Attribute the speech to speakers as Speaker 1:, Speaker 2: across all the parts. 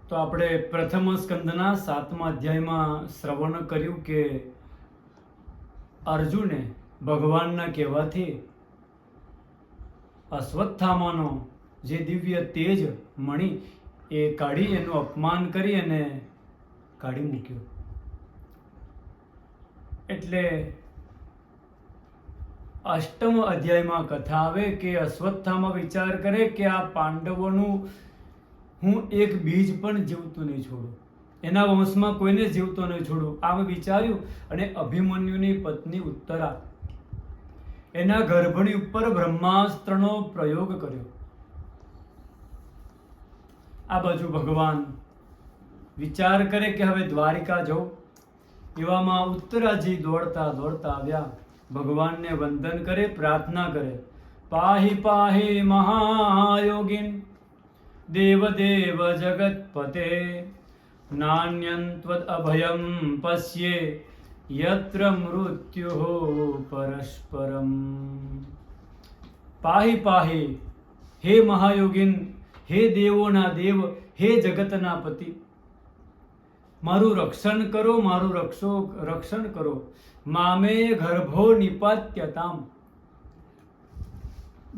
Speaker 1: તો આપણે પ્રથમ સ્કંદના 7મા અધ્યાયમાં શ્રવણ કર્યું કે અર્જુને ભગવાનના કહેવાથી અશ્વત્થામાનો જે દિવ્ય તેજ મણી એ કાઢી એનું અપમાન કરી અને કાઢી મૂક્યો. એટલે અષ્ટમ અધ્યાયમાં કથા આવે કે અશ્વત્થામા વિચાર કરે કે આ પાંડવોનું હું એક બીજ પણ જીવતું નહીં છોડું, એના વંશમાં કોઈને જીવતો નહીં છોડું. આમ વિચાર્યું અને અભિમન્યુની પત્ની ઉત્તરા એના ગર્ભણી ઉપર બ્રહ્માસ્ત્રનો પ્રયોગ કર્યો. આ બાજુ ભગવાન વિચાર કરે કે હવે દ્વારિકા જાઉં. એવામાં ઉત્તરાજી દોડતા દોડતા આવ્યા, ભગવાનને વંદન કરે, પ્રાર્થના કરે, પાહી પાહી મહાયોગીન દેવદેવ જગતપતે નાન્યં ત્વદ અભયં પશ્યે યત્ર મૃત્યુઃ પરસ્પરમ. પાહી પાહી, હે મહાયોગીન, હે દેવોના દેવ, હે જગતના પતિ, મારું રક્ષણ કરો, મારું રક્ષણ કરો. મામે ગર્ભો નિપાત્યતામ.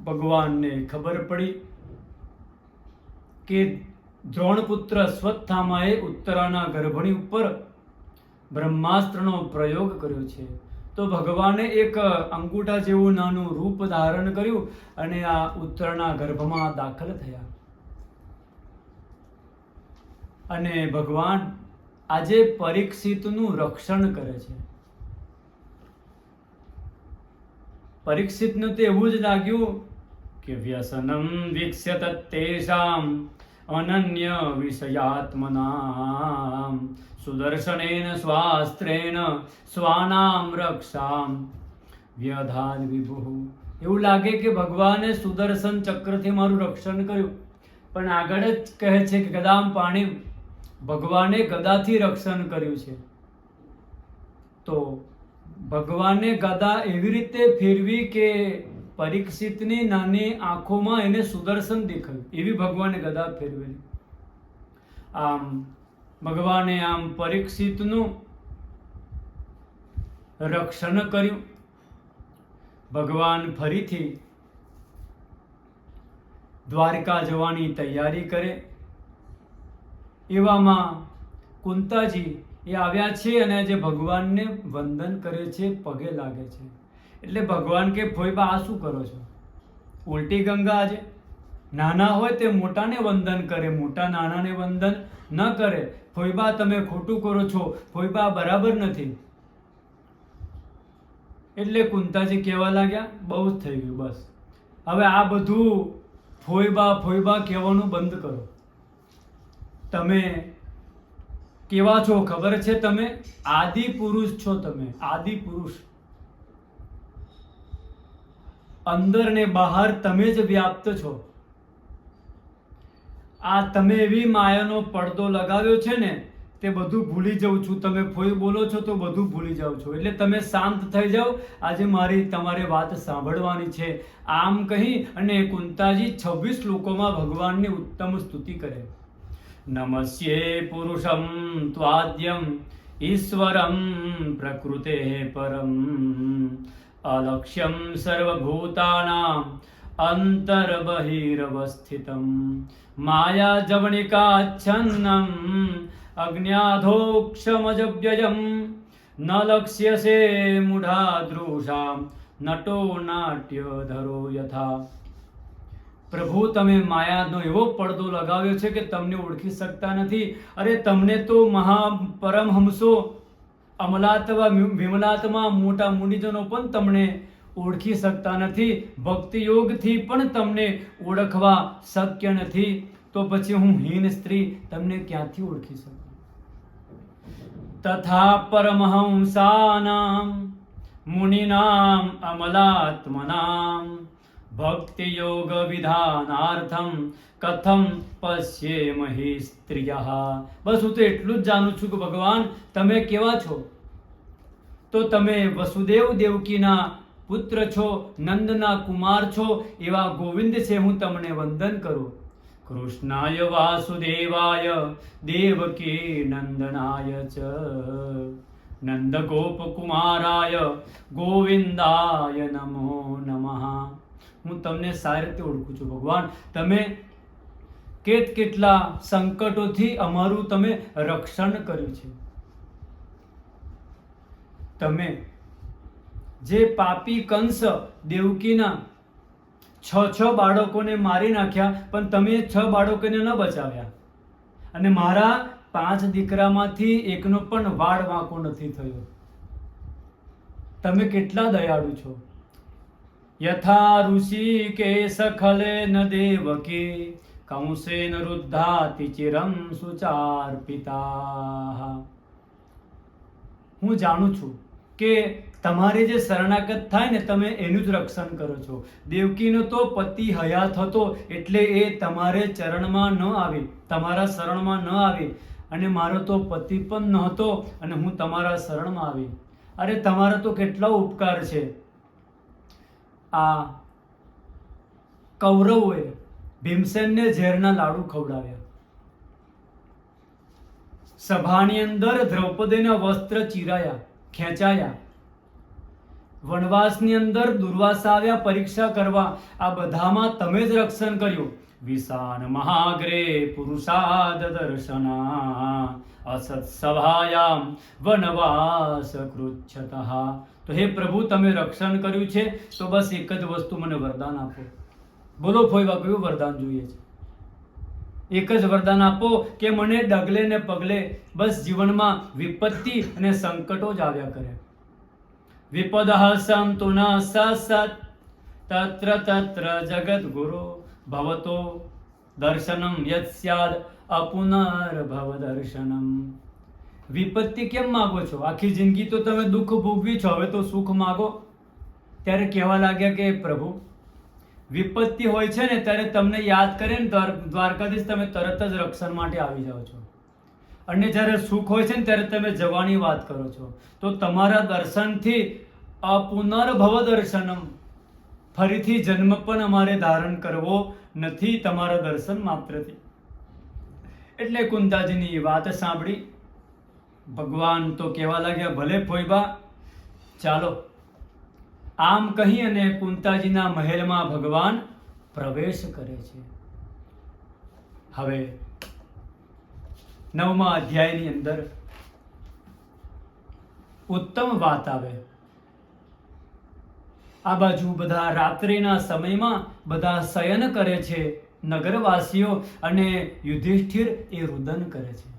Speaker 1: ભગવાનને ખબર પડી કે દ્રોણપુત્ર અશ્વત્થામાએ ઉત્તરાના ગર્ભણી ઉપર બ્રહ્માસ્ત્રનો પ્રયોગ કર્યો છે. તો ભગવાને એક અંગૂઠા જેવું નાનું રૂપ ધારણ કર્યું અને આ ઉત્તરના ગર્ભમાં દાખલ થયા. અને ભગવાન આજે પરીક્ષિતનું રક્ષણ કરે છે. પરીક્ષિતને તો એવું જ લાગ્યું કે વ્યસનમ વિક્ષ્યત તેષામ અનન્ય વિષયાત્મનામ સુદર્શનેન સ્વાસ્ત્રેણ સ્વાનામ રક્ષામ વ્યધાન વિભુઃ. એવું લાગે કે ભગવાને સુદર્શન ચક્રથી મારું રક્ષણ કર્યું, પણ આગળ જ કહે છે કે ગદામ પાણી, ભગવાને ગદાથી રક્ષણ કર્યું છે. તો ભગવાને ગદા એવી રીતે ફેરવી કે પરીક્ષિતની નાની આંખોમાં એને સુદર્શન દેખાયું, એવી ભગવાને ગદા ફેરવેલી. આમ ભગવાને આમ પરીક્ષિતનું રક્ષણ કર્યું. ભગવાન ફરીથી દ્વારકા જવાની તૈયારી કરે. એવામાં કુંતાજી એ આવ્યા છે અને જે ભગવાનને વંદન કરે છે, પગે લાગે છે. એટલે ભગવાન કે ફોઈબા આ શું કરો છો? ઉલટી ગંગા. આજે નાના હોય તે મોટાને વંદન કરે, મોટા નાનાને વંદન ન કરે. ફોઈબા તમે ખોટું કરો છો, ફોઈબા બરાબર નથી. એટલે કુંતાજી કહેવા લાગ્યા, બહુ જ થઈ ગયું, બસ હવે આ બધું ફોઈબા ફોઈબા કહેવાનું બંધ કરો. તમે કેવા છો ખબર છે? તમે આદિ પુરુષ છો. તમે આદિ પુરુષ, અંદર ને બહાર તમે જ વ્યાપ્ત છો. આ તમે એવી માયાનો પડદો લગાવ્યો છે ને, તે બધું ભૂલી જાઉં છું. તમે ફોઈ બોલો છો તો બધું ભૂલી જાઓ છો. એટલે તમે શાંત થઈ જાઓ, આજે મારી તમારે વાત સાંભળવાની છે. આમ કહી અને કુંતાજી 26 શ્લોકોમાં ભગવાનની ઉત્તમ સ્તુતિ કરે. નમસ્યે પુરુષમ ત્વાદ્યમ ઈશ્વરમ પ્રકૃતે પરમ અલક્ષ્યમ સર્વભૂતાનામ અંતર્બહિરવસ્થિતમ માયા જવનિકાચ્છન્નમ અજ્ઞાધોક્ષમજવ્યયમ ન લક્ષ્યસે મૂઢાદૃશામ નટો નાટ્યધરો યથા. પ્રભુ, તમે માયાનો એવો પડદો લગાવ્યો છે કે તમને ઓળખી શકતા નથી. અરે તમને તો પરમહંસો અમલાત્મા વિમલાત્મા મોટા મુનિજનો પણ તમને ઓળખી શકતા નથી. ભક્તિ યોગથી પણ તમને ઓળખવા શક્ય નથી. તો પછી હું હીન સ્ત્રી તમને ક્યાંથી ઓળખી શકું? તથા પરમહંસાનામ મુનિનામ અમલાત્મનામ ભક્તિ યોગ વિધાનાર્થમ કથમ પશ્યેમહિ સ્ત્રિયઃ. બસ હું તો એટલું જ જાણું છું કે ભગવાન તમે કેવા છો. તો તમે વસુદેવ દેવકીના પુત્ર છો, નંદના કુમાર છો, એવા ગોવિંદ છે હું તમને વંદન કરું. કૃષ્ણાય વાસુદેવાય દેવકી નંદનાય ચ નંદગોપકુમારાય ગોવિંદાય નમો નમઃ. હું તમને સારી રીતે ઓળખું છું ભગવાન. તમે કેટલા સંકટોથી અમારું તમે રક્ષણ કર્યું છે. તમે જે પાપી કંસ દેવકીના 6 બાળકોને મારી નાખ્યા, પણ તમે 6 બાળકોને ન બચાવ્યા, અને મારા 5 દીકરામાંથી એકનો પણ વાળ વાંકો નથી થયો. તમે કેટલા દયાળુ છો. યથા ઋષિકેશ ખલેન દેવકી કંસેન રુદ્ધાતિ ચિરં સુચાર્પિતા. હું જાણું છું કે તમારે જે શરણાગત થાય ને, તમે એનું જ રક્ષણ કરો છો. દેવકીનો તો પતિ હયાત હતો, એટલે એ તમારે ચરણમાં ન આવી, તમારા શરણમાં ન આવી, અને મારો તો પતિ પણ નહોતો અને હું તમારા શરણમાં આવી. અરે તમારા તો કેટલા ઉપકાર છે. આ કૌરવોએ ભીમસેનને ઝેરના લાડુ ખવડાવ્યા. સભાની અંદર દ્રૌપદીના વસ્ત્ર ચીરાયા, ખેંચાયા. વનવાસની અંદર દુર્વાસા આવ્યા પરીક્ષા કરવા. આ બધામાં તમે જ રક્ષણ કર્યું. વિશાન મહાગ્રે પુરુષાદ દર્શના અસત સભાયામ વનવાસ કૃચ્છતઃ. તો હે પ્રભુ, તમે રક્ષણ કર્યું છે, તો બસ એક જ વસ્તુ મને વરદાન આપો. બોલો ફોઈવા, કયું વરદાન જોઈએ છે? એક જ વરદાન આપો કે મને ડગલે ને પગલે બસ જીવનમાં વિપત્તિ અને સંકટો જ આવ્યા કરે. વિપદઃ સંતુ ન સસત તત્ર તત્ર જગદ્ગુરુ ભવતો દર્શનમ યત સ્યાદ અપુનર્ભવ દર્શનમ. વિપત્તિ કેમ માગો છો? આખી જિંદગી તો તમે દુઃખ ભોગવી છો, હવે તો સુખ માગો. ત્યારે કહેવા લાગ્યા કે પ્રભુ, વિપત્તિ હોય છે ને ત્યારે તમને યાદ કરે ને દ્વારકાધીશ, તમે તરત જ રક્ષણ માટે આવી જાઓ છો. અને જ્યારે સુખ હોય છે ને ત્યારે તમે જવાની વાત કરો છો. તો તમારા દર્શનથી અપુનર્ભવ દર્શનમ, ફરીથી જન્મ પણ અમારે ધારણ કરવો નથી તમારા દર્શન માત્રથી. એટલે કુંતાજીની વાત સાંભળી ભગવાન તો કહેવા લાગ્યા, ભલે ફોઈબા, ચાલો. આમ કહી અને કુંતાજીના મહેલમાં ભગવાન પ્રવેશ કરે છે. હવે 9મા અધ્યાયની અંદર ઉત્તમ વાત આવે. આ બાજુ બધા રાત્રિના સમયમાં બધા શયન કરે છે નગરવાસીઓ, અને યુધિષ્ઠિર એ રુદન કરે છે.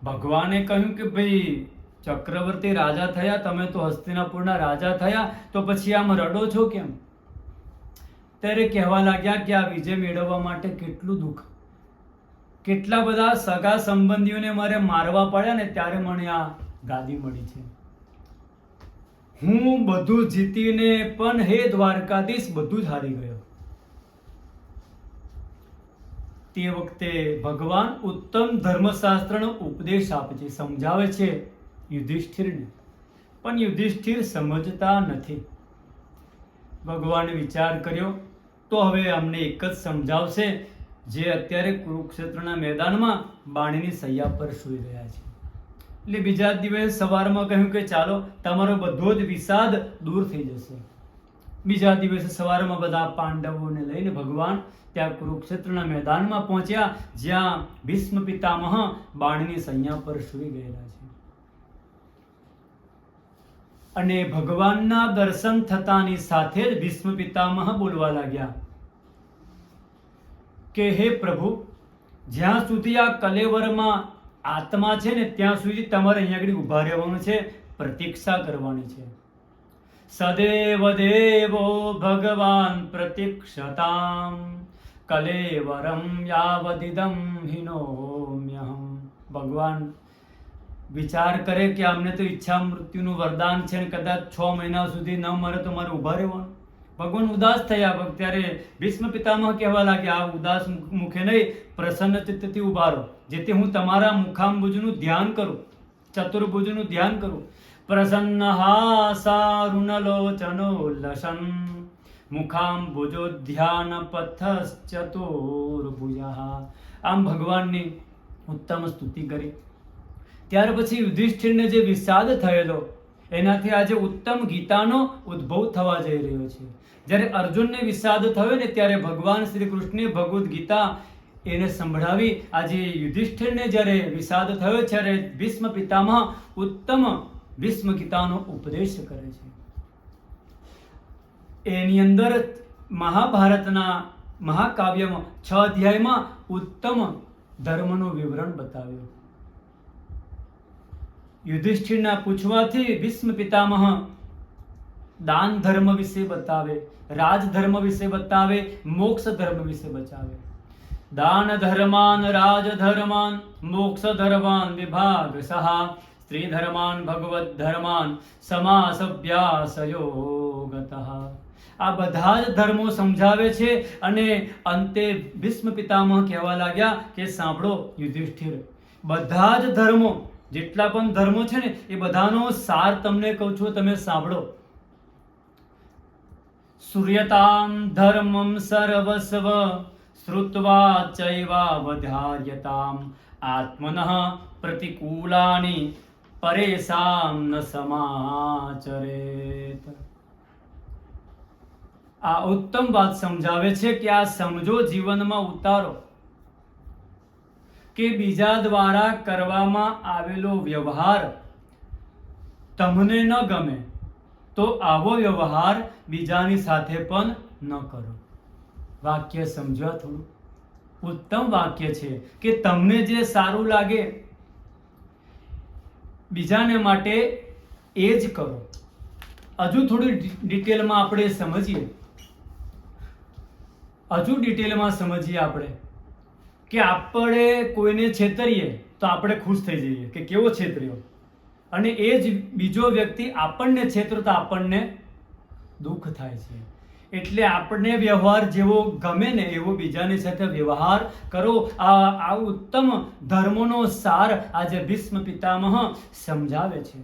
Speaker 1: ભગવાને કહ્યું કે ભાઈ, ચક્રવર્તી રાજા થયા, તમે તો હસ્તિનાપુરના રાજા થયા, તો પછી આમ રડો છો કેમ? ત્યારે કહેવા લાગ્યા કે આ વિજય મેળવવા માટે કેટલું દુઃખ, કેટલા બધા સગા સંબંધીઓને મારે મારવા પડ્યા ને ત્યારે મને આ ગાદી મળી છે. હું બધું જીતીને પણ હે દ્વારકાધીશ બધું જ હારી ગયો. તે વખતે ભગવાન ઉત્તમ ધર્મશાસ્ત્રનો ઉપદેશ આપે છે, સમજાવે છે યુધિષ્ઠિરને. પણ યુધિષ્ઠિર સમજતા નથી. ભગવાને વિચાર કર્યો, તો હવે અમને એક જ સમજાવશે, જે અત્યારે કુરુક્ષેત્રના મેદાનમાં બાણીની સૈયા પર સૂઈ રહ્યા છે. એટલે બીજા દિવસે સવારમાં કહ્યું કે ચાલો, તમારો બધો જ વિષાદ દૂર થઈ જશે. બીજા દિવસે સવારમાં બધા પાંડવોને લઈને ભગવાન ત્યાં કુરુક્ષેત્રના મેદાનમાં પહોંચ્યા, જ્યાં ભીષ્મ પિતામહ બાણની સૈયા પર સૂઈ ગયેલા છે. અને ભગવાનના દર્શન થતાની સાથે જ ભીષ્મ પિતામહ બોલવા લાગ્યા કે હે પ્રભુ, જ્યાં સુધી આ કલેવરમાં આત્મા છે ને ત્યાં સુધી તમારે અહીંયા આગળ ઊભા રહેવાનું છે, પ્રતીક્ષા કરવાની છે. સદેવ દેવો ભગવાન પ્રતીક્ષતામ કલેવરમ યાવદિદમ હિનોમ્યહમ. ભગવાન વિચાર કરે કે અમને તો ઈચ્છા મૃત્યુનું વરદાન છે ને કદાચ 6 મહિના સુધી ન મરે તો મારે ઊભા રહેવાનું. ભગવાન ઉદાસ થયા. ત્યારે ભીષ્મ પિતામહ કહેવા લાગ્યા, આ ઉદાસ મુખે નહીં, પ્રસન્ન ચિત્તથી ઊભા રહો, જેથી હું તમારા મુખાંબુજનું ધ્યાન કરું, ચતુર્ભુજનું ધ્યાન કરું. પ્રસન્ન હાસારુણલોચનો લસન મુખાંબુજોધ્યાન પથશ્ચતુર્ભુજઃ. આમ ભગવાનની ઉત્તમ સ્તુતિ કરી. ત્યાર પછી યુધિષ્ઠિરને જે વિષાદ થયેલો એનાથી આજે ઉત્તમ ગીતાનો ઉદ્ભવ થવા જઈ રહ્યો છે. જ્યારે અર્જુનને વિષાદ થયો ને ત્યારે ભગવાન શ્રી કૃષ્ણે ભગવદ્ ગીતા એને સંભળાવી. આજે યુધિષ્ઠિરને જ્યારે વિષાદ થયો ત્યારે ભીષ્મ પિતામહ ઉત્તમ ભીષ્મ ગીતાનો ઉપદેશ કરે છે. એની અંદર મહાભારતના મહાકાવ્યમાં 6 અધ્યાયમાં ઉત્તમ ધર્મનું વિવરણ બતાવ્યું. યુધિષ્ઠિરના પૂછવાથી ભીષ્મ પિતામહ દાન ધર્મ વિશે બતાવે, રાજધર્મ વિશે બતાવે, મોક્ષ ધર્મ વિશે બતાવે. દાન ધર્માન રાજધર્માન મોક્ષ ધર્માન વિભાગ સહા સ્ત્રી ધર્માન ભગવત ધર્માન સમાસભ્યાસયોગતઃ. આ બધા જ ધર્મો સમજાવે છે. અને અંતે ભીષ્મ પિતામહ કહેવા લાગ્યા કે સાંભળો યુધિષ્ઠિર, બધા જ ધર્મો, જેટલા પણ ધર્મો છે ને એ બધાનો સાર તમને કહું છું, તમે સાંભળો. સૂર્યતામ ધર્મમ સર્વસ્વ શ્રુત્વા ચૈવાવધાર્યતામ આત્મનઃ પ્રતિકૂલાની પરેશાન ન સમાચરેત. આ ઉત્તમ વાત સમજાવે છે કે આ સમજો, જીવનમાં ઉતારો કે બીજા દ્વારા કરવામાં આવેલો વ્યવહાર તમને ન ગમે તો આવો વ્યવહાર બીજાની સાથે પણ ન કરો. વાક્ય સમજ્યા? થોડું ઉત્તમ વાક્ય છે કે તમને જે સારું લાગે બીજાને માટે એ જ કરો. હજુ થોડી ડિટેલમાં આપણે સમજીએ. આપણે કે આપણે કોઈને છેતરીએ તો આપણે ખુશ થઈ જઈએ કે કેવો છેતર્યો, અને એ જ બીજો વ્યક્તિ આપણને છેતરો તો આપણને દુઃખ થાય છે. એટલે આપણને વ્યવહાર જેવો ગમે ને એવો બીજાની સાથે વ્યવહાર કરો. આ ઉત્તમ ધર્મનો સાર આજે ભીષ્મ પિતામહ સમજાવે છે.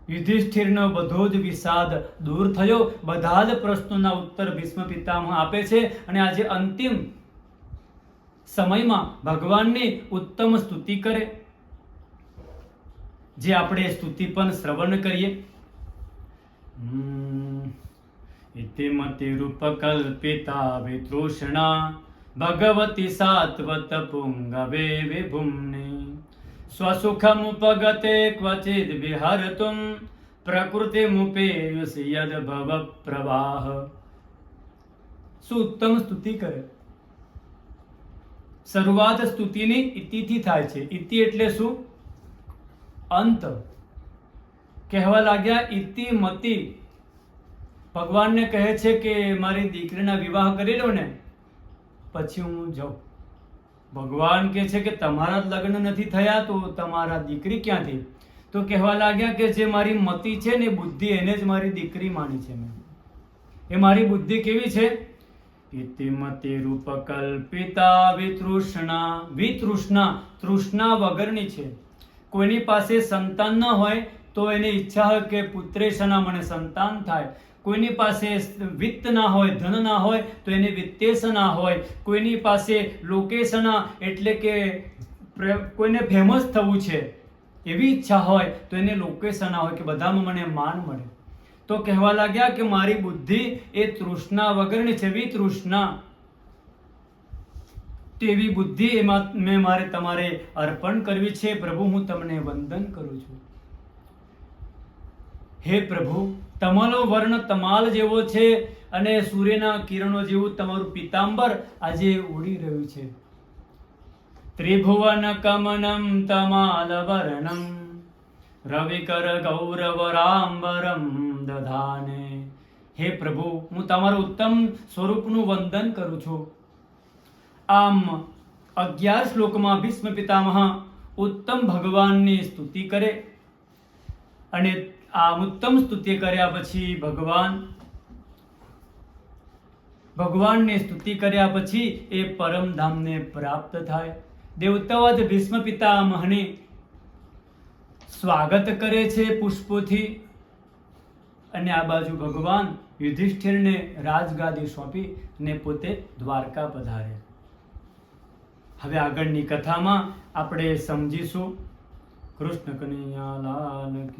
Speaker 1: યુધિષ્ઠિરનો બધો જ વિષાદ દૂર થયો. બધા જ પ્રશ્નોના ઉત્તર ભીષ્મ પિતામહ આપે છે. અને આજે અંતિમ સમયમાં ભગવાનની ઉત્તમ સ્તુતિ કરે, જે આપણે સ્તુતિ પણ શ્રવણ કરીએ. ઇતિમતિરૂપકલ્પિતા વિતૃષ્ણા ભગવતી સાત્વત પુંગવે વિભુમ્ને સ્વસુખમુપગતે ક્વચિદ વિહર્તુમ પ્રકૃતિમુપેયુષ યદ ભવ પ્રવાહ. શું ઉત્તમ સ્તુતિ કરે. શરૂઆત સ્તુતિની ઇતિથી થાય છે. ઇતિ એટલે શું? અંત. કહેવા લાગ્યા ઇતિમતિ. ભગવાનને કહે છે કે મારી દીકરીના વિવાહ કરી લો ને પછી હું જાઉં. ભગવાન કહે છે કે તમારા લગ્ન નથી થયા તો તમારા દીકરી ક્યાંથી? તો કહેવા લાગ્યા કે જે મારી મતિ છે ને બુદ્ધિ, એને જ મારી દીકરી માની છે મેં. એ મારી બુદ્ધિ કેવી છે? ઇતિમતિ રૂપકલ્પિતા વિતૃષ્ણા. વિતૃષ્ણા, તૃષ્ણા વગરની છે. કોઈની પાસે સંતાન ન હોય તો એને ઈચ્છા હોય કે પુત્રેશના મને સંતાન થાય. કોઈની પાસે વિત્ત ના હોય, ધન ના હોય તો એને વિત્તેશના હોય. કોઈની પાસે લોકેશના એટલે કે કોઈને ફેમસ થવું છે એવી ઈચ્છા હોય તો એને લોકેશના હોય કે બધામાં મને માન મળે. તો કહેવા લાગ્યા કે મારી બુદ્ધિ એ તૃષ્ણા વગરની છે, વિતૃષ્ણા. તેવી બુદ્ધિ એમાં મારે તમારે અર્પણ કરવી છે. પ્રભુ, હું તમને વંદન કરું છું. હે પ્રભુ, તમારો વર્ણ તમાલ જેવો છે અને સૂર્યના કિરણો જેવું તમારું પીતાંબર આજે ઉડી રહ્યું છે. ત્રિભુવન કમનમ તમાલ વર્ણમ રવિકર ગૌરવ રામવરમ દધાને. હે પ્રભુ, હું તમારું ઉત્તમ સ્વરૂપનું વંદન કરું છું. આમ 11 શ્લોકમાં ભીષ્મ પિતામહ ઉત્તમ ભગવાનની સ્તુતિ કરે. અને આ ઉત્તમ સ્તુતિ કર્યા પછી ભગવાનની સ્તુતિ કર્યા પછી એ પરમધામને પ્રાપ્ત થાય. દેવતાઓ ભીષ્મ પિતામહને સ્વાગત કરે છે પુષ્પોથી. અને આ બાજુ ભગવાન યુધિષ્ઠિરને રાજગાદી સોંપી અને પોતે દ્વારકા પધારે. હવે આગળની કથામાં આપણે સમજીશું. કૃષ્ણ કનૈયા લાલ કી